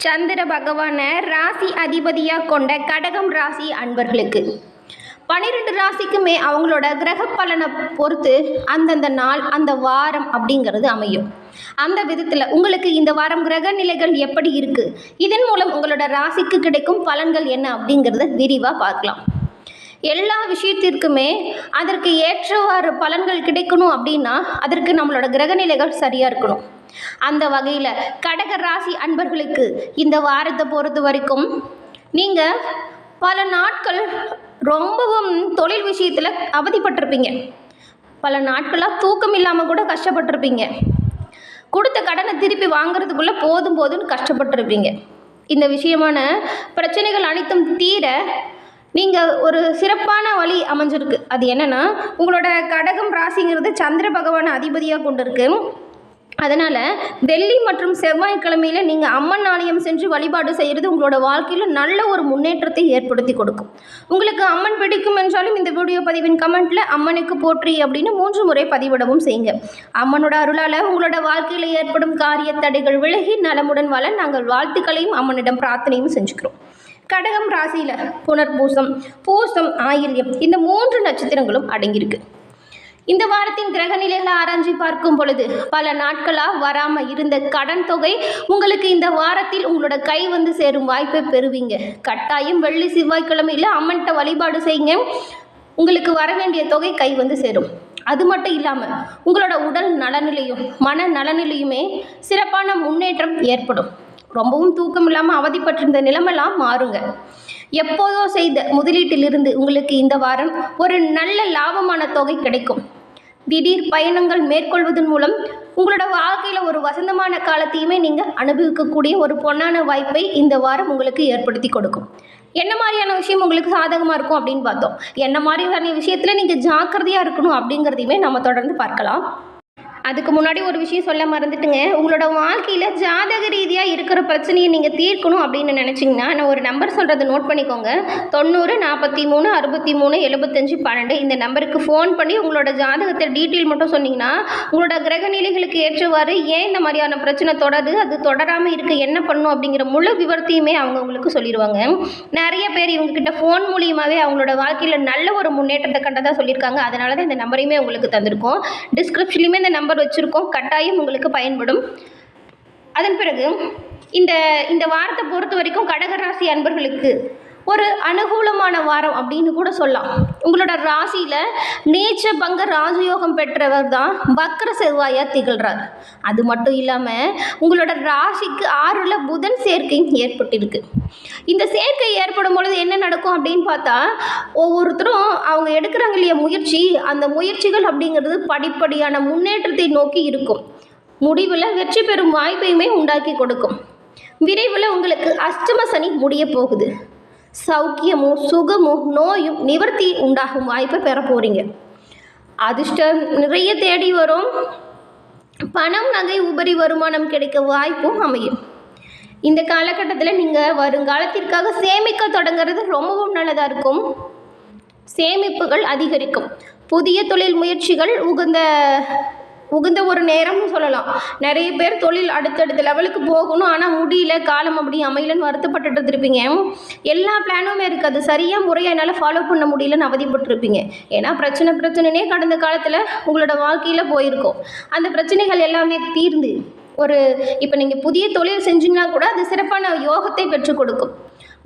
சந்திர பகவானை ராசி அதிபதியாக கொண்ட கடகம் ராசி அன்பர்களுக்கு 12 ராசிக்குமே அவங்களோட கிரக பலனை பொறுத்து அந்தந்த நாள் அந்த வாரம் அப்படிங்கிறது அமையும். அந்த விதத்தில் உங்களுக்கு இந்த வாரம் கிரக நிலைகள் எப்படி இருக்குது, இதன் மூலம் உங்களோட ராசிக்கு கிடைக்கும் பலன்கள் என்ன அப்படிங்கிறத விரிவாக பார்க்கலாம். எல்லா விஷயத்திற்குமே அதற்கு ஏற்றவாறு பலன்கள் கிடைக்கணும் அப்படின்னா அதற்கு நம்மளோட கிரகநிலைகள் சரியாக இருக்கணும். அந்த வகையில் கடக ராசி அன்பர்களுக்கு இந்த வாரத்தை பொறுத்த வரைக்கும் நீங்கள் பல நாட்கள் ரொம்பவும் தொழில் விஷயத்தில் அவதிப்பட்டிருப்பீங்க. பல நாட்களாக தூக்கம் இல்லாமல் கூட கஷ்டப்பட்டிருப்பீங்க. கொடுத்த கடனை திருப்பி வாங்கிறதுக்குள்ளே போதும் போதும்னு கஷ்டப்பட்டிருப்பீங்க. இந்த விஷயமான பிரச்சனைகள் அனைத்தும் தீர நீங்கள் ஒரு சிறப்பான வழி அமைஞ்சிருக்கு. அது என்னென்னா, உங்களோட கடகம் ராசிங்கிறது சந்திர பகவானை அதிபதியாக கொண்டு இருக்கு. அதனால் வெள்ளி மற்றும் செவ்வாய்க்கிழமையில் நீங்கள் அம்மன் ஆலயம் சென்று வழிபாடு செய்கிறது உங்களோட வாழ்க்கையில் நல்ல ஒரு முன்னேற்றத்தை ஏற்படுத்தி கொடுக்கும். உங்களுக்கு அம்மன் பிடிக்கும் என்றாலும் இந்த வீடியோ பதிவின் கமெண்ட்டில் அம்மனுக்கு போற்றி அப்படின்னு 3 முறை பதிவிடவும் செய்யுங்க. அம்மனோட அருளால் உங்களோட வாழ்க்கையில் ஏற்படும் காரிய தடைகள் விலகி நலமுடன் வாழ நாங்கள் வாழ்த்துக்களையும் அம்மனிடம் பிரார்த்தனையும் செஞ்சுக்கிறோம். கடகம் ராசியில் புனர்பூசம், பூசம், ஆயில்யம் இந்த 3 நட்சத்திரங்களும் அடங்கியிருக்கு. இந்த வாரத்தின் கிரக நிலைகளை ஆராய்ச்சி பார்க்கும் பொழுது பல நாட்களாக வராமல் இருந்த கடன் தொகை உங்களுக்கு இந்த வாரத்தில் உங்களோட கை வந்து சேரும் வாய்ப்பை பெறுவீங்க. கட்டாயம் வெள்ளி செவ்வாய்க்கிழமையில் அம்மன்கிட்ட வழிபாடு செய்யுங்க. உங்களுக்கு வர வேண்டிய தொகை கை வந்து சேரும். அது மட்டும் இல்லாமல் உங்களோட உடல் நலனிலையும் மன நலனிலையுமே சிறப்பான முன்னேற்றம் ஏற்படும். ரொம்பவும் தூக்கம் இல்லாமல் அவதிப்பட்டிருந்த நிலைமெல்லாம் மாறுங்க. எப்போதோ செய்த முதலீட்டிலிருந்து உங்களுக்கு இந்த வாரம் ஒரு நல்ல லாபமான தொகை கிடைக்கும். திடீர் பயணங்கள் மேற்கொள்வதன் மூலம் உங்களோட வாழ்க்கையில் ஒரு வசந்தமான காலத்தையுமே நீங்கள் அனுபவிக்கக்கூடிய ஒரு பொன்னான வாய்ப்பை இந்த வாரம் உங்களுக்கு ஏற்படுத்தி கொடுக்கும். என்ன மாதிரியான விஷயம் உங்களுக்கு சாதகமாக இருக்கும் அப்படின்னு பார்த்தோம். என்ன மாதிரியான விஷயத்தில் நீங்கள் ஜாக்கிரதையாக இருக்கணும் அப்படிங்கிறதையுமே நம்ம தொடர்ந்து பார்க்கலாம். அதுக்கு முன்னாடி ஒரு விஷயம் சொல்ல மறந்துட்டுங்க. உங்களோட வாழ்க்கையில் ஜாதக ரீதியாக இருக்கிற பிரச்சனையை நீங்கள் தீர்க்கணும் அப்படின்னு நினச்சிங்கன்னா நான் ஒரு நம்பர் சொல்கிறத நோட் பண்ணிக்கோங்க. 90 43 63 75 12 இந்த நம்பருக்கு ஃபோன் பண்ணி உங்களோட ஜாதகத்தை டீட்டெயில் மட்டும் சொன்னீங்கன்னா உங்களோட கிரக நிலைகளுக்கு ஏற்றவாறு ஏன் இந்த மாதிரியான பிரச்சனை தொடருது, அது தொடராமல் இருக்க என்ன பண்ணணும் அப்படிங்கிற முழு விவரத்தையுமே அவங்க உங்களுக்கு சொல்லிடுவாங்க. நிறைய பேர் இவங்ககிட்ட ஃபோன் மூலியமாகவே அவங்களோட வாழ்க்கையில் நல்ல ஒரு முன்னேற்றத்தை கண்டதாக சொல்லியிருக்காங்க. அதனால தான் இந்த நம்பரையுமே உங்களுக்கு தந்திருக்கோம். டிஸ்கிரிப்ஷன்லையுமே இந்த நம்பர் வச்சிருக்கோம். கட்டாயம் உங்களுக்கு பயன்படும். அதன் பிறகு இந்த வாரத்தை பொறுத்த வரைக்கும் கடகராசி அன்பர்களுக்கு ஒரு அனுகூலமான வாரம் அப்படின்னு கூட சொல்லலாம். உங்களோட ராசியில் நீச்ச பங்க ராஜயோகம் பெற்றவர் தான் வக்ர செவ்வாயாக திகழ்கிறார். அது மட்டும் இல்லாமல் உங்களோட ராசிக்கு 6ல் புதன் சேர்க்கை ஏற்பட்டிருக்கு. இந்த சேர்க்கை ஏற்படும் பொழுது என்ன நடக்கும் அப்படின்னு பார்த்தா, ஒவ்வொருத்தரும் அவங்க எடுக்கிறாங்க இல்லையா முயற்சி, அந்த முயற்சிகள் அப்படிங்கிறது படிப்படியான முன்னேற்றத்தை நோக்கி இருக்கும். முடிவில் வெற்றி பெறும் வாய்ப்பையுமே உண்டாக்கி கொடுக்கும். விரைவில் உங்களுக்கு அஷ்டம சனி முடிய போகுது. சௌக்கியமும் சுகமும் நோயும் நிவர்த்தி உண்டாகும் வாய்ப்பை பெற போகிறீங்க. அதிர்ஷ்டம் நிறைய தேடி வரும். பணம் நகை உபரி வருமானம் கிடைக்க வாய்ப்பும் அமையும். இந்த காலகட்டத்தில் நீங்கள் வருங்காலத்திற்காக சேமிக்க தொடங்கிறது ரொம்பவும் நல்லதாக இருக்கும். சேமிப்புகள் அதிகரிக்கும். புதிய தொழில் முயற்சிகள் உகந்த ஒரு நேரம்னு சொல்லலாம். நிறைய பேர் தொழில் அடுத்தடுத்த லெவலுக்கு போகணும், ஆனால் முடியல, காலம் அப்படி அமையலன்னு வருத்தப்பட்டுட்டு இருப்பீங்க. எல்லா பிளானுமே இருக்குது, அது சரியாக முறையாக என்னால் ஃபாலோ பண்ண முடியலன்னு அவதிப்பட்டிருப்பீங்க. ஏன்னா பிரச்சனைனே கடந்த காலத்தில் உங்களோட வாழ்க்கையில் போயிருக்கும். அந்த பிரச்சனைகள் எல்லாமே தீர்ந்து இப்போ நீங்கள் புதிய தொழில் செஞ்சீங்கன்னா கூட அது சிறப்பான யோகத்தை பெற்றுக் கொடுக்கும்.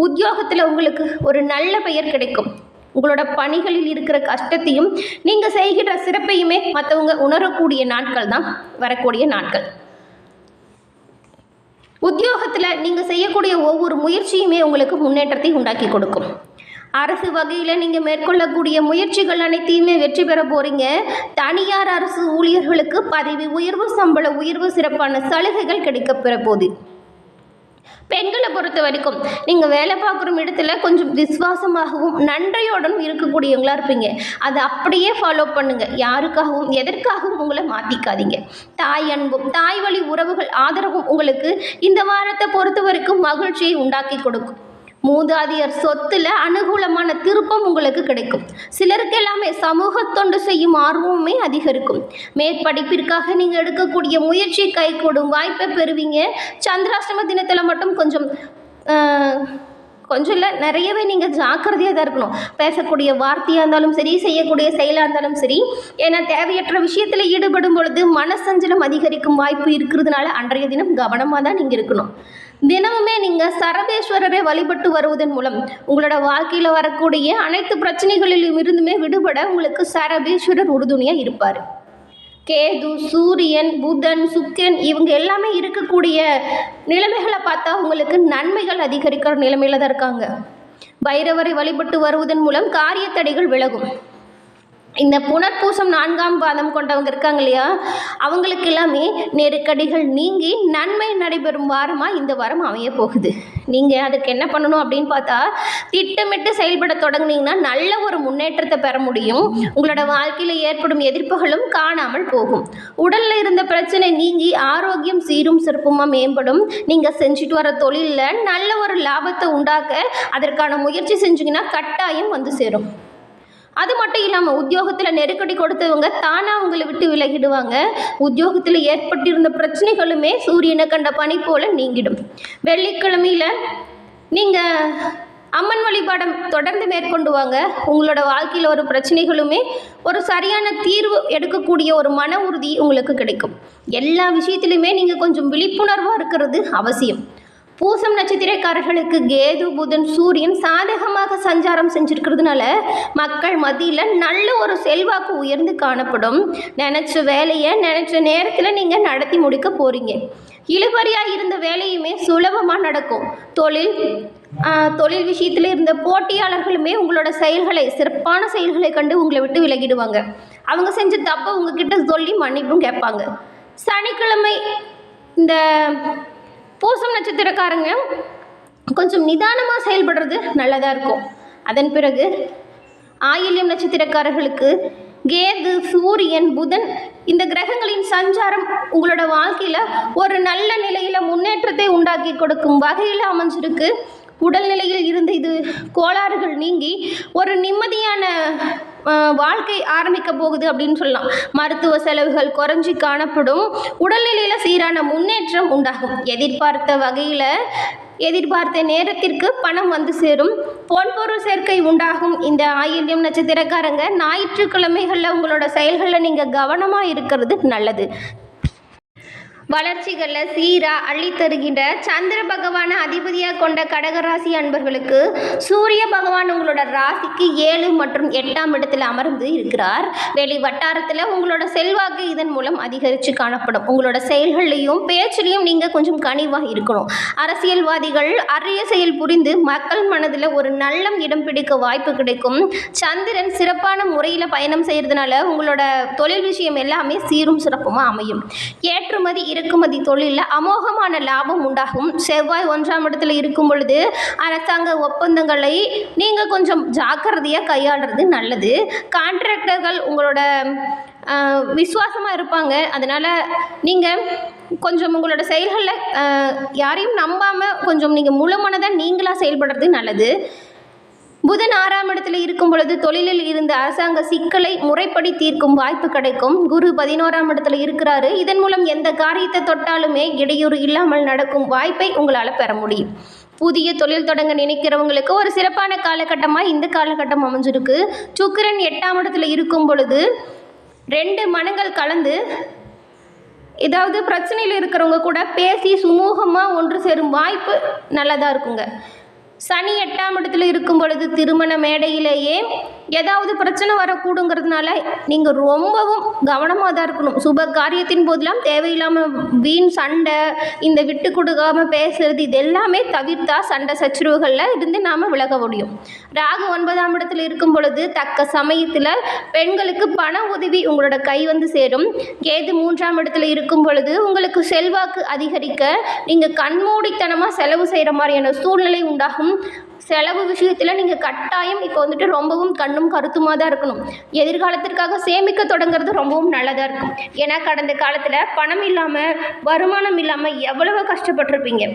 உத்தியோகத்தில் உங்களுக்கு ஒரு நல்ல பெயர் கிடைக்கும். உங்களோட பணிகளில் இருக்கிற கஷ்டத்தையும் நீங்கள் செய்கிற சிறப்பையுமே மற்றவங்க உணரக்கூடிய நாட்கள் தான் வரக்கூடிய நாட்கள். உத்தியோகத்தில் நீங்கள் செய்யக்கூடிய ஒவ்வொரு முயற்சியுமே உங்களுக்கு முன்னேற்றத்தை உண்டாக்கி கொடுக்கும். அரசு வகையில் நீங்கள் மேற்கொள்ளக்கூடிய முயற்சிகள் அனைத்தையுமே வெற்றி பெற போகிறீங்க. தனியார் அரசு ஊழியர்களுக்கு பதவி உயர்வு, சம்பள உயர்வு, சிறப்பான சலுகைகள் கிடைக்க பெற போகுது. பெண்களை பொறுத்த வரைக்கும் நீங்கள் வேலை பார்க்குற இடத்துல கொஞ்சம் விசுவாசமாகவும் நன்றியோடும் இருக்கக்கூடியவங்களா இருப்பீங்க. அதை அப்படியே ஃபாலோ பண்ணுங்கள். யாருக்காகவும் எதற்காகவும் உங்களை மாற்றிக்காதீங்க. தாய் அன்பும் தாய் வழி உறவுகள் ஆதரவும் உங்களுக்கு இந்த வாரத்தை பொறுத்த வரைக்கும் மகிழ்ச்சியை உண்டாக்கி கொடுக்கும். மூதாதையர் சொத்துல அனுகூலமான திருப்பம் உங்களுக்கு கிடைக்கும். சிலருக்கு எல்லாமே சமூக தொண்டு செய்யும் ஆர்வமே அதிகரிக்கும். மேற்படிப்பிற்காக நீங்கள் எடுக்கக்கூடிய முயற்சி கைகூடும் வாய்ப்பை பெறுவீங்க. சந்திராஷ்டம தினத்தில் மட்டும் கொஞ்சம் இல்லை நிறையவே நீங்கள் ஜாக்கிரதையாக தான் இருக்கணும். பேசக்கூடிய வார்த்தையாக இருந்தாலும் சரி, செய்யக்கூடிய செயலாக இருந்தாலும் சரி. ஏன்னா தேவையற்ற விஷயத்தில் ஈடுபடும் பொழுது மனசஞ்சலம் அதிகரிக்கும் வாய்ப்பு இருக்கிறதுனால அன்றைய தினம் கவனமாக தான் நீங்கள் இருக்கணும். தினமுமே நீங்கள் சரபேஸ்வரரை வழிபட்டு வருவதன் மூலம் உங்களோட வாழ்க்கையில் வரக்கூடிய அனைத்து பிரச்சனைகளிலும் இருந்துமே விடுபட உங்களுக்கு சரபேஸ்வரர் உறுதுணையாக இருப்பார். கேது, சூரியன், புதன், சுக்கிரன் இவங்க எல்லாமே இருக்கக்கூடிய நிலைமைகளை பார்த்தா உங்களுக்கு நன்மைகள் அதிகரிக்கிற நிலைமையில தான் இருக்காங்க. பைரவரை வழிபட்டு வருவதன் மூலம் காரிய தடைகள் விலகும். இந்த புனர்பூசம் 4ஆம் பாதம் கொண்டவங்க இருக்காங்க இல்லையா, அவங்களுக்கு எல்லாமே நெருக்கடிகள் நீங்கி நன்மை நடைபெறும் வாரமாக இந்த வாரம் அமைய போகுது. நீங்கள் அதுக்கு என்ன பண்ணணும் அப்படின்னு பார்த்தா, திட்டமிட்டு செயல்பட தொடங்குனீங்கன்னா நல்ல ஒரு முன்னேற்றத்தை பெற முடியும். உங்களோட வாழ்க்கையில் ஏற்படும் எதிர்ப்புகளும் காணாமல் போகும். உடலில் இருந்த பிரச்சனை நீங்கி ஆரோக்கியம் சீரும் சிறப்புமாக மேம்படும். நீங்கள் செஞ்சுட்டு வர தொழிலில் நல்ல ஒரு லாபத்தை உண்டாக்க அதற்கான முயற்சி செஞ்சீங்கன்னா கட்டாயம் வந்து சேரும். அது மட்டும் இல்லாமல் உத்தியோகத்தில் நெருக்கடி கொடுத்தவங்க தானாக உங்களை விட்டு விலகிடுவாங்க. உத்தியோகத்தில் ஏற்பட்டிருந்த பிரச்சனைகளுமே சூரியனை கண்ட பனி போல நீங்கிடும். வெள்ளிக்கிழமையில் நீங்கள் அம்மன் வழிபாடம் தொடர்ந்து மேற்கொண்டு வாங்க. உங்களோட வாழ்க்கையில் ஒரு பிரச்சனைகளுமே ஒரு சரியான தீர்வு எடுக்கக்கூடிய ஒரு மன உறுதி உங்களுக்கு கிடைக்கும். எல்லா விஷயத்திலுமே நீங்கள் கொஞ்சம் விழிப்புணர்வாக இருக்கிறது அவசியம். பூசம் நட்சத்திரக்காரர்களுக்கு கேது, புதன், சூரியன் சாதகமாக சஞ்சாரம் செஞ்சுருக்கிறதுனால மக்கள் மத்தியில் நல்ல ஒரு செல்வாக்கு உயர்ந்து காணப்படும். நினச்ச வேலையை நினச்ச நேரத்தில் நீங்கள் நடத்தி முடிக்க போகிறீங்க. இழுபறியாக இருந்த வேலையுமே சுலபமாக நடக்கும். தொழில் விஷயத்தில் இருந்த போட்டியாளர்களுமே உங்களோட சிறப்பான செயல்களை கண்டு உங்களை விட்டு விலகிடுவாங்க. அவங்க செஞ்ச தப்பை உங்ககிட்ட சொல்லி மன்னிப்பும் கேட்பாங்க. சனிக்கிழமை இந்த பூசம் நட்சத்திரக்காரங்க கொஞ்சம் நிதானமாக செயல்படுறது நல்லதாக இருக்கும். அதன் பிறகு ஆயில்யம் நட்சத்திரக்காரர்களுக்கு கேது, சூரியன், புதன் இந்த கிரகங்களின் சஞ்சாரம் உங்களோட வாழ்க்கையில் ஒரு நல்ல நிலையில் முன்னேற்றத்தை உண்டாக்கி கொடுக்கும் வகையில் அமைஞ்சிருக்கு. உடல்நிலையில் இருந்த இது கோளாறுகள் நீங்கி ஒரு நிம்மதியான வாழ்க்கை ஆரம்பிக்க போகுது அப்படின்னு சொல்லலாம். மருத்துவ செலவுகள் குறைஞ்சி காணப்படும். உடல்நிலையில் சீரான முன்னேற்றம் உண்டாகும். எதிர்பார்த்த நேரத்திற்கு பணம் வந்து சேரும். பொன்பொருள் சேர்க்கை உண்டாகும். இந்த ஆயில்யம் நட்சத்திரக்காரங்க ஞாயிற்றுக்கிழமைகளில் உங்களோட செயல்களில் நீங்கள் கவனமாக இருக்கிறது நல்லது. வளர்ச்சிகளில் சீராக அள்ளித்தருகின்ற சந்திர பகவானை அதிபதியாக கொண்ட கடகராசி அன்பர்களுக்கு சூரிய பகவான் உங்களோட ராசிக்கு 7 மற்றும் 8ஆம் இடத்தில் அமர்ந்து இருக்கிறார். வெளி வட்டாரத்தில் உங்களோட செல்வாக்கு இதன் மூலம் அதிகரித்து காணப்படும். உங்களோட செயல்கள்லையும் பேச்சிலையும் நீங்கள் கொஞ்சம் கனிவாக இருக்கணும். அரசியல்வாதிகள் அரிய செயல் புரிந்து மக்கள் மனதில் ஒரு நல்லம் இடம் பிடிக்க வாய்ப்பு கிடைக்கும். சந்திரன் சிறப்பான முறையில் பயணம் செய்கிறதுனால உங்களோட தொழில் விஷயம் எல்லாமே சீரும் சிறப்புமாக அமையும். ஏற்றுமதி இறக்குமதி தொழிலில் அமோகமான லாபம் உண்டாகும். செவ்வாய் 1ஆம் இடத்துல இருக்கும் பொழுது அரசாங்க ஒப்பந்தங்களை நீங்கள் கொஞ்சம் ஜாக்கிரதையாக கையாளுறது நல்லது. கான்ட்ராக்டர்கள் உங்களோட விசுவாசமாக இருப்பாங்க. அதனால் நீங்கள் கொஞ்சம் உங்களோட செயல்களில் யாரையும் நம்பாமல் கொஞ்சம் நீங்கள் முழு மனதாக நீங்களாக செயல்படுறது நல்லது. புதன் 6ஆம் இடத்துல இருக்கும் பொழுது தொழிலில் இருந்த அரசாங்க சிக்கலை முறைப்படி தீர்க்கும் வாய்ப்பு கிடைக்கும். குரு 11ஆம் இடத்துல இருக்கிறாரு. இதன் மூலம் எந்த காரியத்தை தொட்டாலுமே இடையூறு இல்லாமல் நடக்கும் வாய்ப்பை உங்களால் பெற முடியும். புதிய தொழில் தொடங்க நினைக்கிறவங்களுக்கு ஒரு சிறப்பான காலகட்டமாக இந்த காலகட்டம் அமைஞ்சிருக்கு. சுக்கிரன் 8ஆம் இடத்துல இருக்கும் பொழுது 2 மனங்கள் கலந்து ஏதாவது பிரச்சனையில் இருக்கிறவங்க கூட பேசி சுமூகமாக ஒன்று சேரும் வாய்ப்பு நல்லதாக இருக்குங்க. சனி 8ஆம் இடத்துல இருக்கும் பொழுது திருமண மேடையிலேயே ஏதாவது பிரச்சனை வரக்கூடுங்கிறதுனால நீங்கள் ரொம்பவும் கவனமாக தான் இருக்கணும். சுப காரியத்தின் போதெல்லாம் தேவையில்லாமல் வீண் சண்டை, இந்த விட்டு கொடுக்காமல் பேசுறது இது எல்லாமே தவிர்த்தா சண்டை சச்சரவுகளில் இருந்து நாம் விலக முடியும். ராகு 9ஆம் இடத்துல இருக்கும் பொழுது தக்க சமயத்தில் பெண்களுக்கு பண உதவி உங்களோட கை வந்து சேரும். கேது 3ஆம் இடத்துல இருக்கும் பொழுது உங்களுக்கு செல்வாக்கு அதிகரிக்க நீங்கள் கண்மூடித்தனமாக செலவு செய்கிற மாதிரியான சூழ்நிலை உண்டாகும். இருந்தாலும் செலவு விஷயத்தில் நீங்கள் கட்டாயம் இப்போ வந்துட்டு ரொம்பவும் கண்ணும் கருத்துமாக தான் இருக்கணும். எதிர்காலத்திற்காக சேமிக்க தொடங்குறது ரொம்பவும் நல்லதாக இருக்கும். ஏன்னா கடந்த காலத்தில் பணம் இல்லாமல் வருமானம் இல்லாமல் எவ்வளவோ கஷ்டப்பட்டிருப்பீங்க.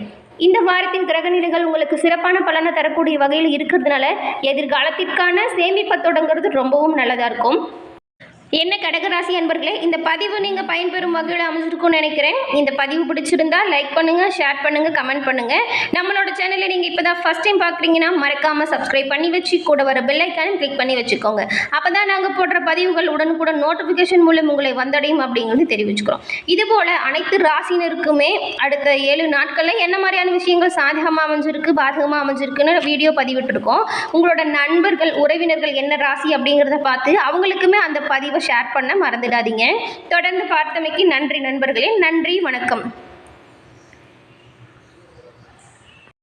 இந்த வாரத்தின் கிரகநிலைகள் உங்களுக்கு சிறப்பான பலனை தரக்கூடிய வகையில் இருக்கிறதுனால எதிர்காலத்திற்கான சேமிப்பை தொடங்குறது ரொம்பவும் நல்லதாக இருக்கும். என்ன கடகராசி அன்பர்களே, இந்த பதிவு நீங்கள் பயன்பெறும் வகையில் அமைஞ்சிருக்கும்னு நினைக்கிறேன். இந்த பதிவு பிடிச்சிருந்தா லைக் பண்ணுங்கள், ஷேர் பண்ணுங்கள், கமெண்ட் பண்ணுங்கள். நம்மளோட சேனலை நீங்கள் இப்போ தான் ஃபஸ்ட் டைம் பார்க்குறீங்கன்னா மறக்காமல் சப்ஸ்கிரைப் பண்ணி வச்சு கூட வர பெல் ஐக்கானும் கிளிக் பண்ணி வச்சுக்கோங்க. அப்போ தான் நாங்கள் போடுற பதிவுகள் உடனுக்குடன் நோட்டிஃபிகேஷன் மூலம் உங்களை வந்தடையும் அப்படிங்கிறது தெரிவிச்சுக்கிறோம். இதுபோல் அனைத்து ராசினருக்குமே அடுத்த 7 நாட்களில் என்ன மாதிரியான விஷயங்கள் சாதகமாக அமைஞ்சிருக்கு, பாதகமாக அமைஞ்சிருக்குன்னு வீடியோ பதிவிட்டுருக்கோம். உங்களோட நண்பர்கள், உறவினர்கள் என்ன ராசி அப்படிங்கிறத பார்த்து அவங்களுக்குமே அந்த பதிவை ஷேர் பண்ண மறந்துடாதீங்க. தொடர்ந்து பார்த்தமைக்கு நன்றி நண்பர்களே. நன்றி, வணக்கம்.